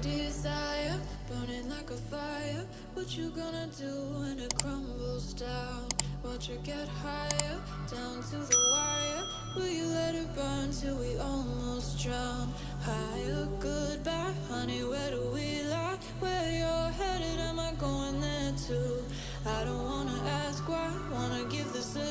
desire, burning like a fire. What you gonna do when it crumbles down? Watch it get higher, down to the wire. Will you let it burn till we almost drown? Higher, goodbye, honey, where do we lie? Where you're headed, am I going there too? I don't wanna ask why, wanna give this a